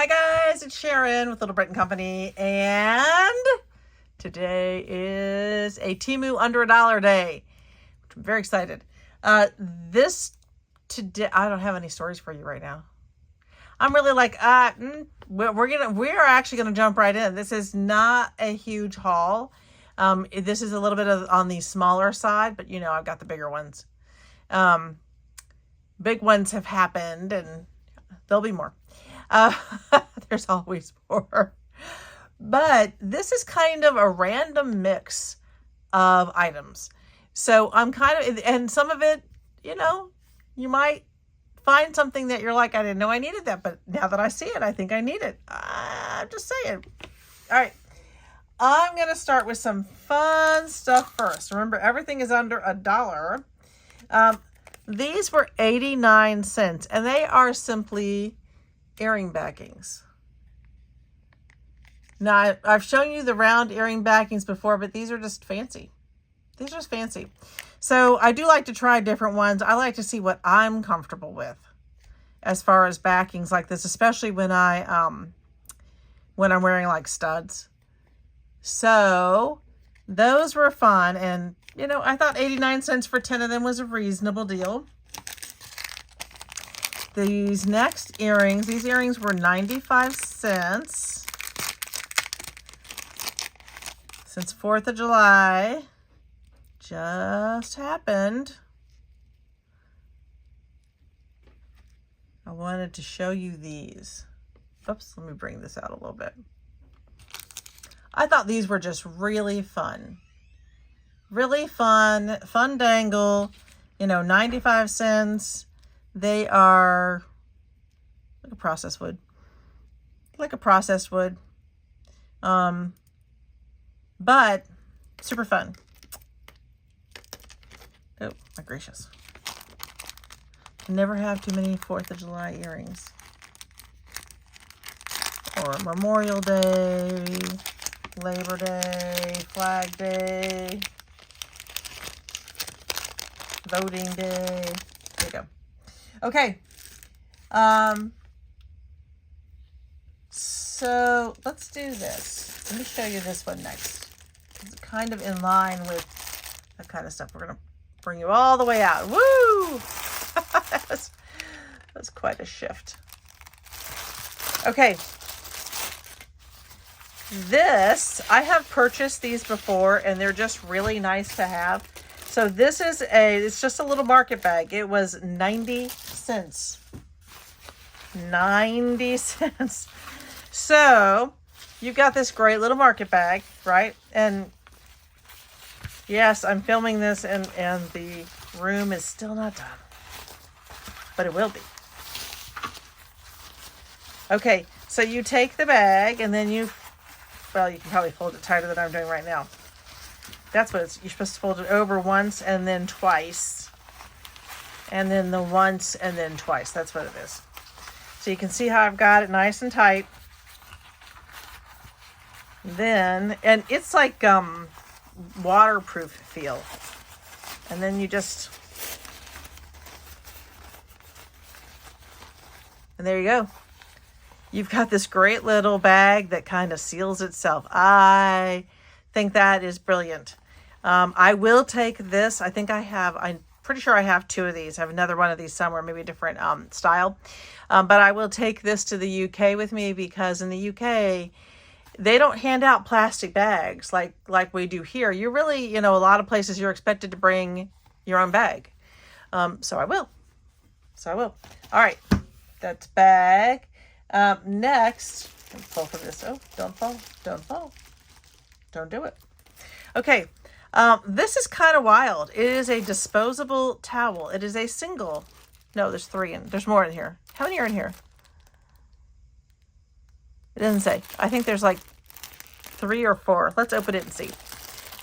Hi guys, it's Sharon with Little Britain Company, and today is a Temu under $1 day, which I'm very excited. Today, I don't have any stories for you right now. I'm really like, we're actually gonna jump right in. This is not a huge haul. This is a little bit on the smaller side, but I've got the bigger ones. Big ones have happened, and there'll be more. There's always more. But this is kind of a random mix of items. So I'm and some of it, you might find something that you're like, I didn't know I needed that, but now that I see it, I think I need it. I'm just saying. All right. I'm going to start with some fun stuff first. Remember, everything is under $1. These were 89 cents, and they are simply earring backings. Now, I've shown you the round earring backings before, but these are just fancy. These are just fancy. So I do like to try different ones. I like to see what I'm comfortable with as far as backings like this, especially when I'm wearing like studs. So those were fun, and I thought 89 cents for 10 of them was a reasonable deal. These next earrings, these earrings were 95 cents. Since 4th of July just happened, I wanted to show you these. Oops, let me bring this out a little bit. I thought these were just really fun. Really fun dangle, 95 cents. They are like a processed wood. But super fun. Oh, my gracious. Never have too many 4th of July earrings. Or Memorial Day, Labor Day, Flag Day, Voting Day. There you go. Okay. So let's do this. Let me show you this one next. It's kind of in line with that kind of stuff. We're going to bring you all the way out. Woo! That's quite a shift. Okay. I have purchased these before, and they're just really nice to have. So this is it's just a little market bag. It was 90 cents. 90 cents. So you've got this great little market bag, right? And yes, I'm filming this and the room is still not done, but it will be. Okay, so you take the bag and then you can probably fold it tighter than I'm doing right now. That's what you're supposed to fold it over once and then twice. And then the once and then twice. That's what it is. So you can see how I've got it nice and tight. And it's like waterproof feel. And then and there you go. You've got this great little bag that kind of seals itself. I think that is brilliant. I will take this. I'm pretty sure I have 2 of these. I have another one of these somewhere, maybe a different style. But I will take this to the UK with me, because in the UK, they don't hand out plastic bags like we do here. You really, a lot of places you're expected to bring your own bag. So I will. All right. That's bag. Next, pull from this. Oh, don't fall. Don't do it. Okay. This is kind of wild. It is a disposable towel. It is a single. No, there's 3 there's more in here. How many are in here? It doesn't say. I think there's like 3 or 4. Let's open it and see.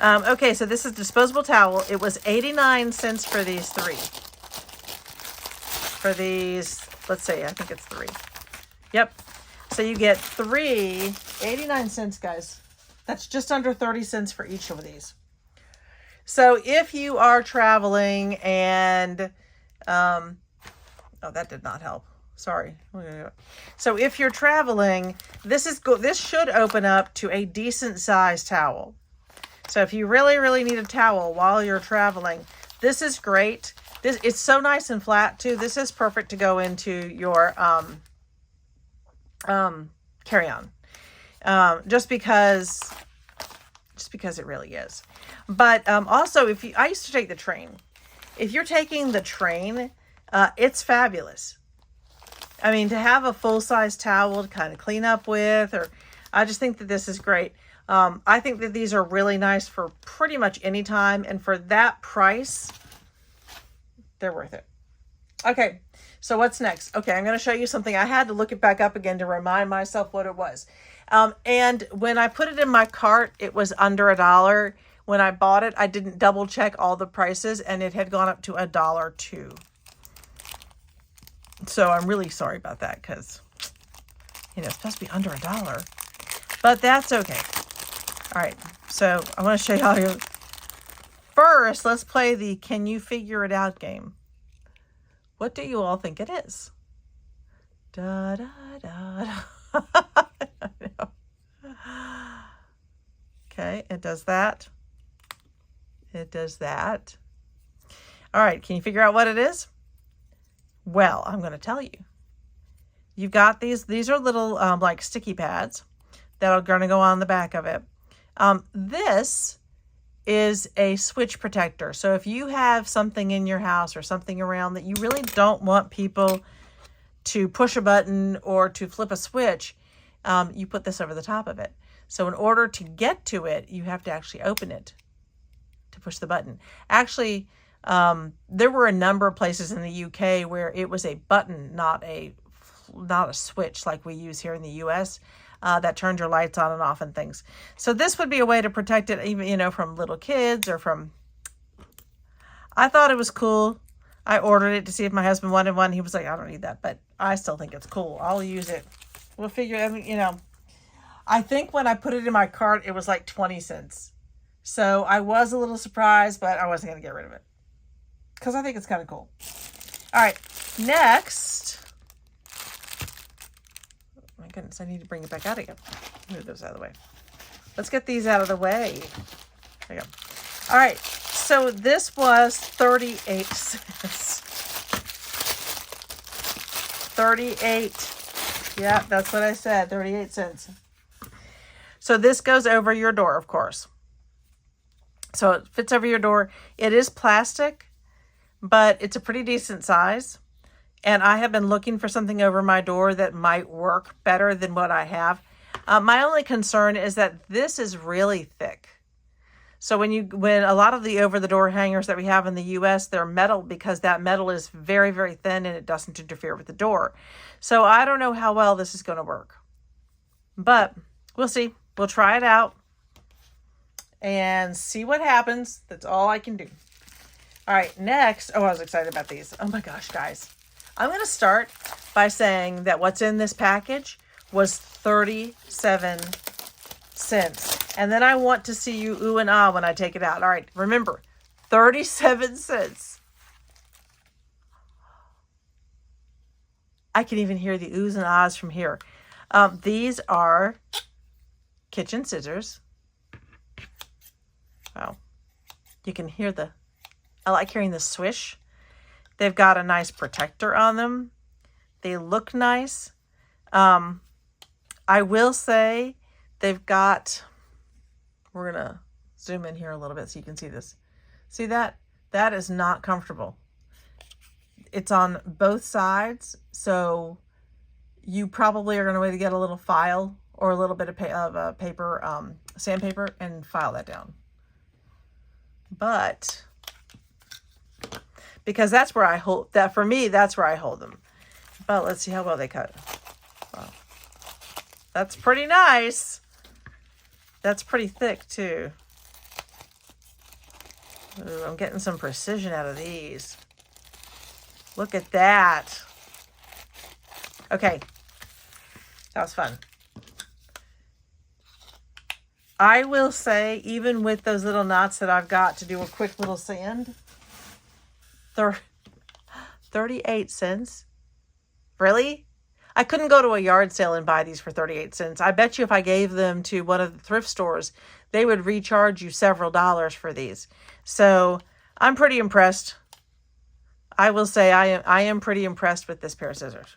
Okay, so this is disposable towel. It was 89 cents for these 3. For these, let's see, I think it's 3. Yep. So you get 3, 89 cents, guys. That's just under 30 cents for each of these. So if you are traveling and, oh, that did not help. Sorry. So if you're traveling, this should open up to a decent sized towel. So if you really, really need a towel while you're traveling, this is great. It's so nice and flat too. This is perfect to go into your carry-on. Just because it really is. But also, I used to take the train. If you're taking the train, it's fabulous. I mean, to have a full-size towel to kind of clean up with, I just think that this is great. I think that these are really nice for pretty much any time, and for that price, they're worth it. Okay, so what's next? Okay, I'm going to show you something. I had to look it back up again to remind myself what it was. And when I put it in my cart, it was under $1. When I bought it, I didn't double check all the prices, and it had gone up to $1.02. So I'm really sorry about that, because, it's supposed to be under $1. But that's okay. All right, so I want to show y'all here. First, let's play the Can You Figure It Out game. What do you all think it is? Da, da, da, da. Okay, it does that. It does that. All right, can you figure out what it is? Well, I'm going to tell you. You've got these are little like sticky pads that are going to go on the back of it. This is a switch protector. So if you have something in your house or something around that you really don't want people to push a button or to flip a switch, you put this over the top of it. So in order to get to it, you have to actually open it to push the button. Actually, there were a number of places in the UK where it was a button, not a switch like we use here in the US, that turned your lights on and off and things. So this would be a way to protect it, even, from little kids or from... I thought it was cool. I ordered it to see if my husband wanted one. He was like, I don't need that, but I still think it's cool. I'll use it. We'll figure, I think when I put it in my cart, it was like 20 cents. So I was a little surprised, but I wasn't going to get rid of it, because I think it's kind of cool. All right, next. Oh my goodness, I need to bring it back out again. Move those out of the way. Let's get these out of the way. There you go. All right, so this was 38 cents. 38. Yeah, that's what I said, 38 cents. So this goes over your door, of course. So it fits over your door. It is plastic, but it's a pretty decent size. And I have been looking for something over my door that might work better than what I have. My only concern is that this is really thick. So when a lot of the over-the-door hangers that we have in the US, they're metal, because that metal is very, very thin and it doesn't interfere with the door. So I don't know how well this is going to work. But we'll see. We'll try it out and see what happens. That's all I can do. All right, next. Oh, I was excited about these. Oh my gosh, guys. I'm going to start by saying that what's in this package was 37 cents. And then I want to see you ooh and ah when I take it out. All right, remember, 37 cents. I can even hear the oohs and ahs from here. These are kitchen scissors. Wow. You can hear I like hearing the swish. They've got a nice protector on them. They look nice. I will say they've got, we're going to zoom in here a little bit so you can see this. See that? That is not comfortable. It's on both sides, so you probably are going to want to get a little file or a little bit of paper, sandpaper, and file that down. But because that's where I hold that, for me, that's where I hold them. But let's see how well they cut. Wow. That's pretty nice. That's pretty thick too. Ooh, I'm getting some precision out of these. Look at that. Okay. That was fun. I will say, even with those little knots that I've got to do a quick little sand, 38 cents. Really? I couldn't go to a yard sale and buy these for 38 cents. I bet you if I gave them to one of the thrift stores, they would recharge you several dollars for these. So I'm pretty impressed. I will say I am pretty impressed with this pair of scissors.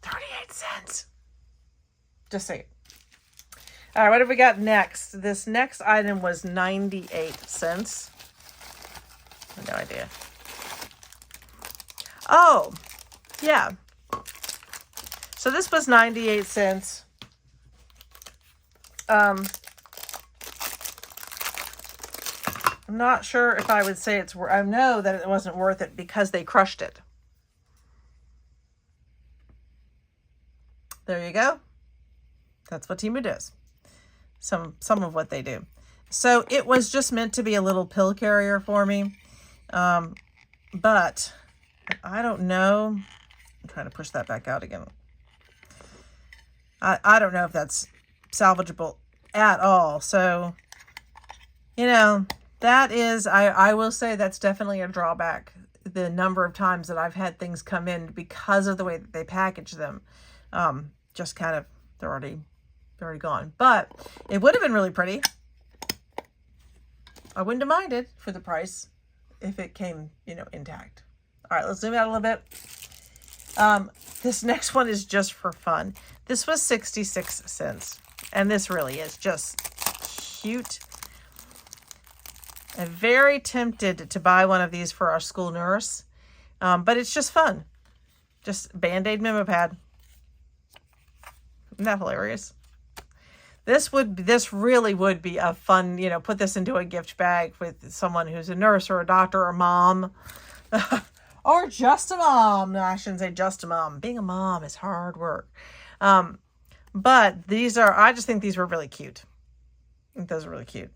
38 cents. Just say it. All right, what have we got next? This next item was 98 cents. No idea. Oh, yeah. So this was 98 cents. I'm not sure if I would say it's worth. I know that it wasn't worth it because they crushed it. There you go. That's what Temu does. Some of what they do. So it was just meant to be a little pill carrier for me. But I don't know. I'm trying to push that back out again. I don't know if that's salvageable at all. So, you know, that is, I will say that's definitely a drawback. The number of times that I've had things come in because of the way that they package them. Just kind of, they're already gone. But it would have been really pretty. I wouldn't have minded for the price if it came, you know, intact. All right, let's zoom out a little bit. This next one is just for fun. This was 66 cents. And this really is just cute. I'm very tempted to buy one of these for our school nurse. But it's just fun. Just BandAid Memopad. Isn't that hilarious? This really would be a fun, you know, put this into a gift bag with someone who's a nurse or a doctor or a mom. Or just a mom. No, I shouldn't say just a mom. Being a mom is hard work. But these are, I just think these were really cute. I think those are really cute.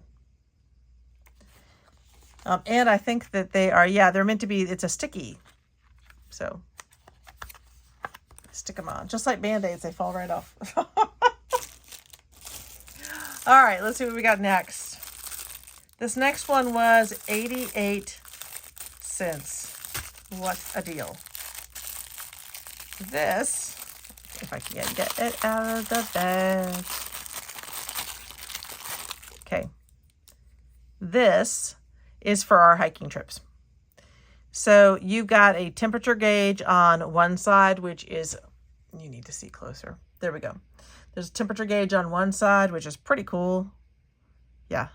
And I think that they are, yeah, they're meant to be, it's a sticky. So, stick them on. Just like Band-Aids, they fall right off. All right, let's see what we got next. This next one was 88 cents. What a deal. This, if I can get it out of the bag. Okay. This is for our hiking trips. So you've got a temperature gauge on one side, which is, you need to see closer. There we go. There's a temperature gauge on one side, which is pretty cool. Yeah.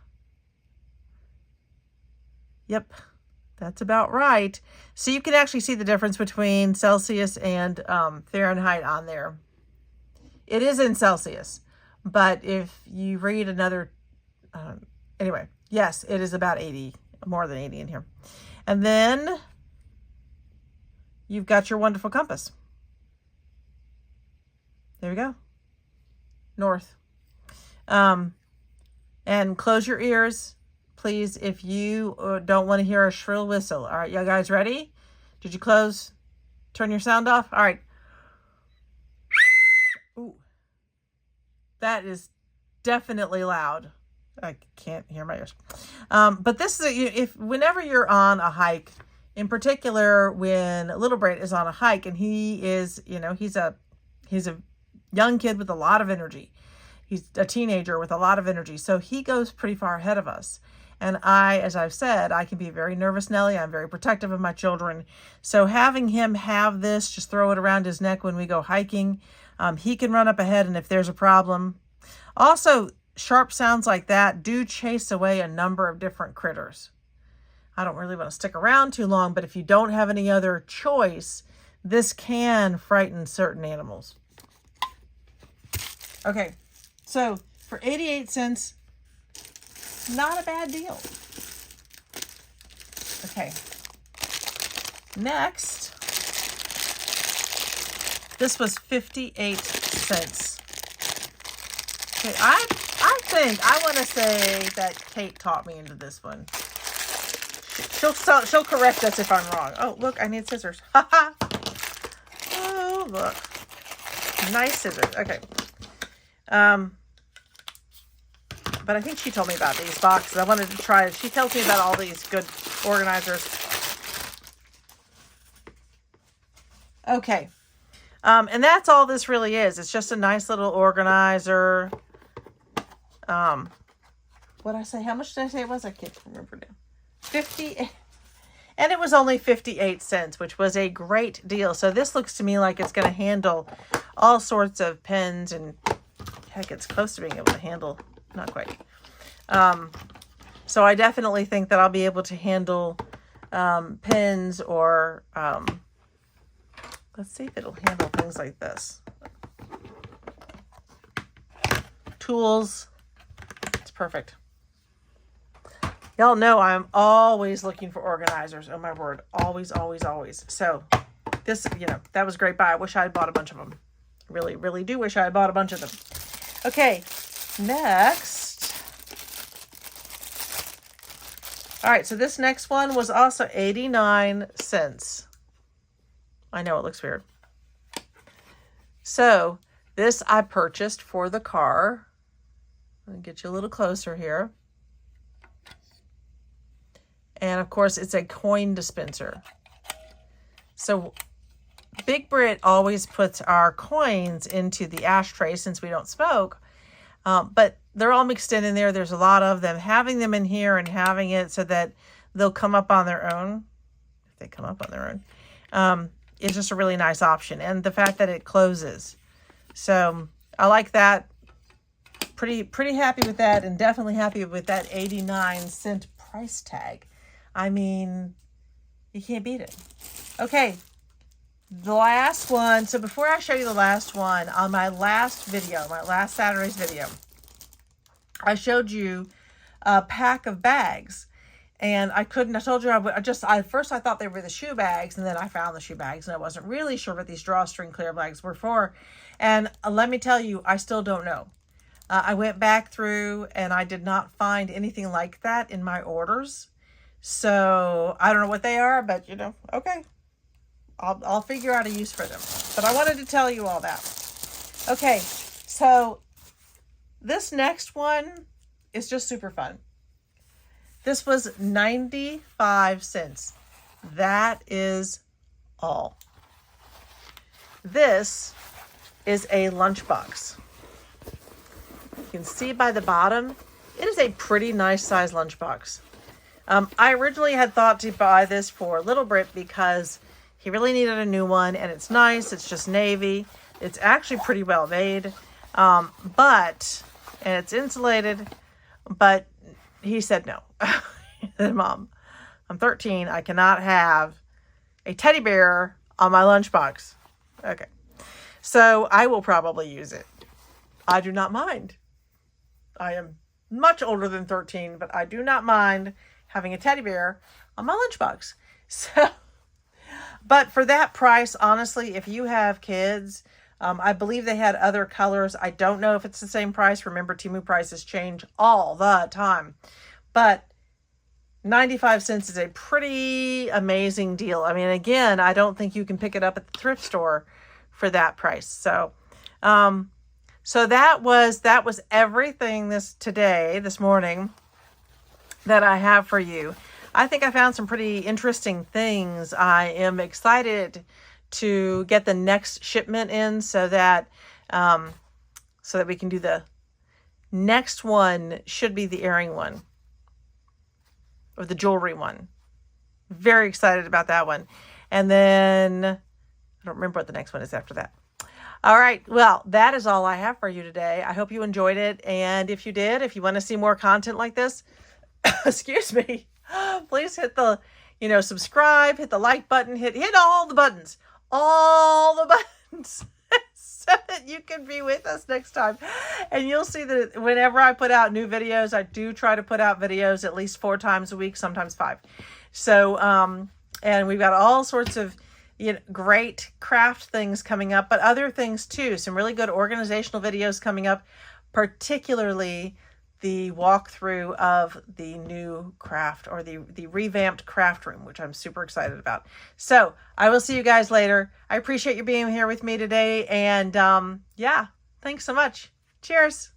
Yep. That's about right. So you can actually see the difference between Celsius and Fahrenheit on there. It is in Celsius, but if you read another, anyway, yes, it is about 80, more than 80 in here. And then you've got your wonderful compass. There we go. North. And close your ears, please, if you don't want to hear a shrill whistle. All right, y'all guys ready? Did you close? Turn your sound off? All right. Ooh. That is definitely loud. I can't hear my ears. But this is, whenever you're on a hike, in particular when Little Brit is on a hike and he is, you know, he's a young kid with a lot of energy. He's a teenager with a lot of energy. So he goes pretty far ahead of us. And as I've said, I can be a very nervous Nelly. I'm very protective of my children. So having him have this, just throw it around his neck when we go hiking, he can run up ahead. And if there's a problem, also sharp sounds like that do chase away a number of different critters. I don't really want to stick around too long, but if you don't have any other choice, this can frighten certain animals. Okay, so for 88 cents, not a bad deal. Okay, next, this was 58 cents. Okay, I want to say that Kate taught me into this one. She'll correct us if I'm wrong. Oh, look, I need scissors. Haha. Oh, look. Nice scissors. Okay. But I think she told me about these boxes. I wanted to try it. She tells me about all these good organizers. Okay. And that's all this really is. It's just a nice little organizer. What did I say? How much did I say it was? I can't remember now. 50. And it was only 58 cents, which was a great deal. So this looks to me like it's going to handle all sorts of pens, and heck, it's close to being able to handle, not quite. So I definitely think that I'll be able to handle pens, or let's see if it'll handle things like this. Tools. It's perfect. Y'all know I'm always looking for organizers. Oh my word. Always, always, always. So this, that was a great buy. I wish I had bought a bunch of them. Really, really do wish I had bought a bunch of them. Okay. Next. All right. So this next one was also 89 cents. I know it looks weird. So this I purchased for the car. Let me get you a little closer here. And of course, it's a coin dispenser. So Big Brit always puts our coins into the ashtray since we don't smoke. But they're all mixed in there. There's a lot of them. Having them in here and having it so that they'll come up on their own, if they come up on their own, is just a really nice option. And the fact that it closes. So I like that. Pretty happy with that, and definitely happy with that 89-cent price tag. I mean, you can't beat it. Okay, the last one. So before I show you the last one, on my last video, my last Saturday's video, I showed you a pack of bags. And I told you, at first I thought they were the shoe bags, and then I found the shoe bags, and I wasn't really sure what these drawstring clear bags were for. And let me tell you, I still don't know. I went back through, and I did not find anything like that in my orders. So I don't know what they are, but okay. I'll figure out a use for them. But I wanted to tell you all that. Okay, so this next one is just super fun. This was 95 cents. That is all. This is a lunchbox. You can see by the bottom, it is a pretty nice size lunchbox. I originally had thought to buy this for Little Brit because he really needed a new one, and it's nice. It's just navy. It's actually pretty well made, and it's insulated, but he said no. He said, Mom, I'm 13. I cannot have a teddy bear on my lunchbox. Okay. So I will probably use it. I do not mind. I am much older than 13, but I do not mind having a teddy bear on my lunchbox. So, but for that price, honestly, if you have kids, I believe they had other colors. I don't know if it's the same price. Remember, Temu prices change all the time. But 95 cents is a pretty amazing deal. I mean, again, I don't think you can pick it up at the thrift store for that price. So, so that was everything this morning that I have for you. I think I found some pretty interesting things. I am excited to get the next shipment in so that we can do the next one. Should be the earring one, or the jewelry one. Very excited about that one. And then I don't remember what the next one is after that. All right. Well, that is all I have for you today. I hope you enjoyed it. And if you did, if you want to see more content like this, excuse me, please hit the, subscribe, hit the like button, hit all the buttons, so that you can be with us next time. And you'll see that whenever I put out new videos, I do try to put out videos at least 4 times a week, sometimes 5. So, and we've got all sorts of great craft things coming up, but other things too. Some really good organizational videos coming up, particularly the walkthrough of the new craft, or the revamped craft room, which I'm super excited about. So I will see you guys later. I appreciate you being here with me today. And yeah, thanks so much. Cheers.